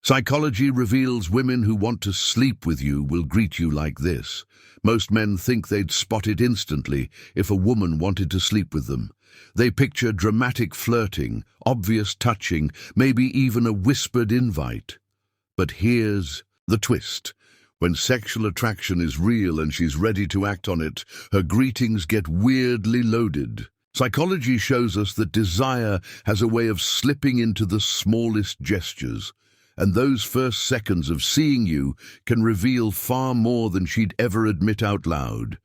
Psychology reveals women who want to sleep with you will greet you like this. Most men think they'd spot it instantly if a woman wanted to sleep with them. They picture dramatic flirting, obvious touching, maybe even a whispered invite. But here's the twist. When sexual attraction is real and she's ready to act on it, her greetings get weirdly loaded. Psychology shows us that desire has a way of slipping into the smallest gestures, and those first seconds of seeing you can reveal far more than she'd ever admit out loud.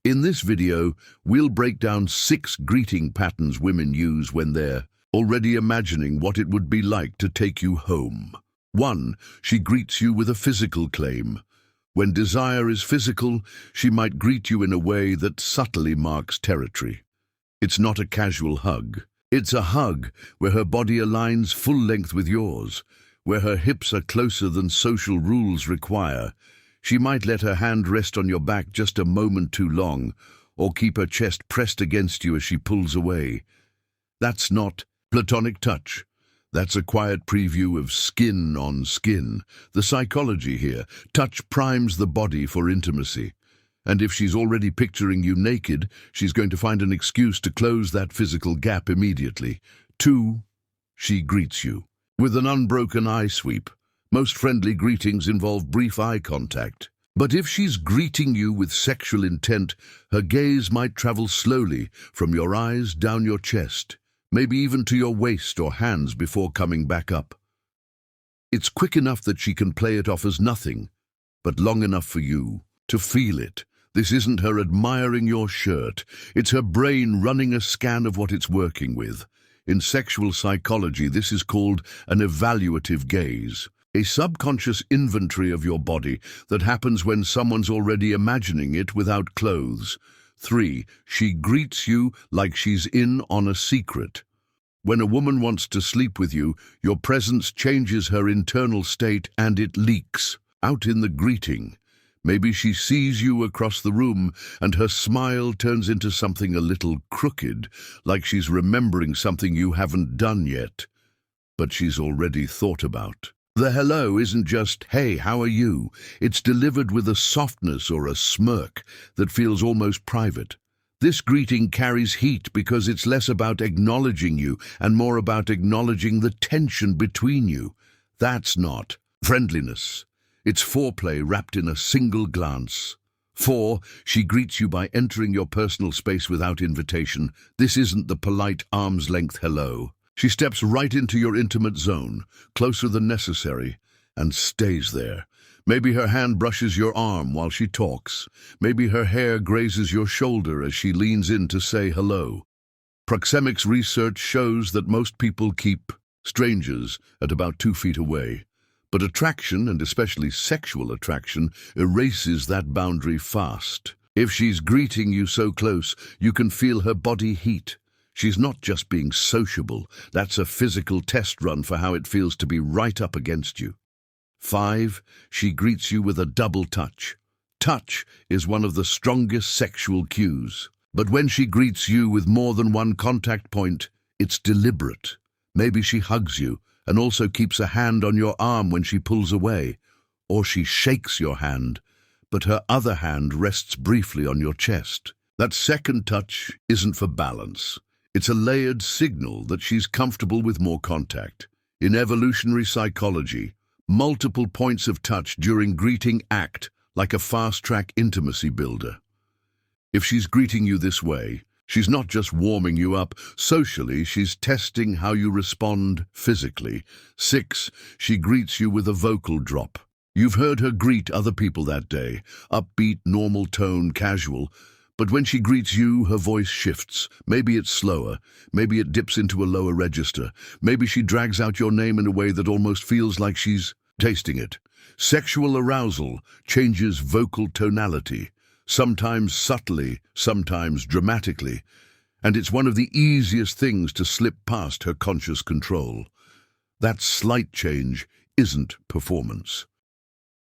In this video, we'll break down 6 greeting patterns women use when they're already imagining what it would be like to take you home. 1. She greets you with a physical claim. When desire is physical, she might greet you in a way that subtly marks territory. It's not a casual hug. It's a hug where her body aligns full length with yours, where her hips are closer than social rules require. She might let her hand rest on your back just a moment too long, or keep her chest pressed against you as she pulls away. That's not platonic touch. That's a quiet preview of skin on skin. The psychology here: touch primes the body for intimacy. And if she's already picturing you naked, she's going to find an excuse to close that physical gap immediately. 2. She greets you with an unbroken eye sweep. Most friendly greetings involve brief eye contact. But if she's greeting you with sexual intent, her gaze might travel slowly from your eyes down your chest, maybe even to your waist or hands before coming back up. It's quick enough that she can play it off as nothing, but long enough for you to feel it. This isn't her admiring your shirt. It's her brain running a scan of what it's working with. In sexual psychology, this is called an evaluative gaze, a subconscious inventory of your body that happens when someone's already imagining it without clothes. 3. She greets you like she's in on a secret. When a woman wants to sleep with you, your presence changes her internal state and it leaks out in the greeting. Maybe she sees you across the room and her smile turns into something a little crooked, like she's remembering something you haven't done yet, but she's already thought about. The hello isn't just, "Hey, how are you?" It's delivered with a softness or a smirk that feels almost private. This greeting carries heat because it's less about acknowledging you and more about acknowledging the tension between you. That's not friendliness. It's foreplay wrapped in a single glance. 4. She greets you by entering your personal space without invitation. This isn't the polite arm's-length hello. She steps right into your intimate zone, closer than necessary, and stays there. Maybe her hand brushes your arm while she talks. Maybe her hair grazes your shoulder as she leans in to say hello. Proxemics research shows that most people keep strangers at about 2 feet away. But attraction, and especially sexual attraction, erases that boundary fast. If she's greeting you so close, you can feel her body heat. She's not just being sociable. That's a physical test run for how it feels to be right up against you. 5. She greets you with a double touch. Touch is one of the strongest sexual cues. But when she greets you with more than one contact point, it's deliberate. Maybe she hugs you and also keeps a hand on your arm when she pulls away. Or she shakes your hand, but her other hand rests briefly on your chest. That second touch isn't for balance. It's a layered signal that she's comfortable with more contact. In evolutionary psychology, multiple points of touch during greeting act like a fast-track intimacy builder. If she's greeting you this way, she's not just warming you up. Socially, she's testing how you respond physically. 6. She greets you with a vocal drop. You've heard her greet other people that day. Upbeat, normal tone, casual. But when she greets you, her voice shifts. Maybe it's slower. Maybe it dips into a lower register. Maybe she drags out your name in a way that almost feels like she's tasting it. Sexual arousal changes vocal tonality, sometimes subtly, sometimes dramatically, and it's one of the easiest things to slip past her conscious control. That slight change isn't performance.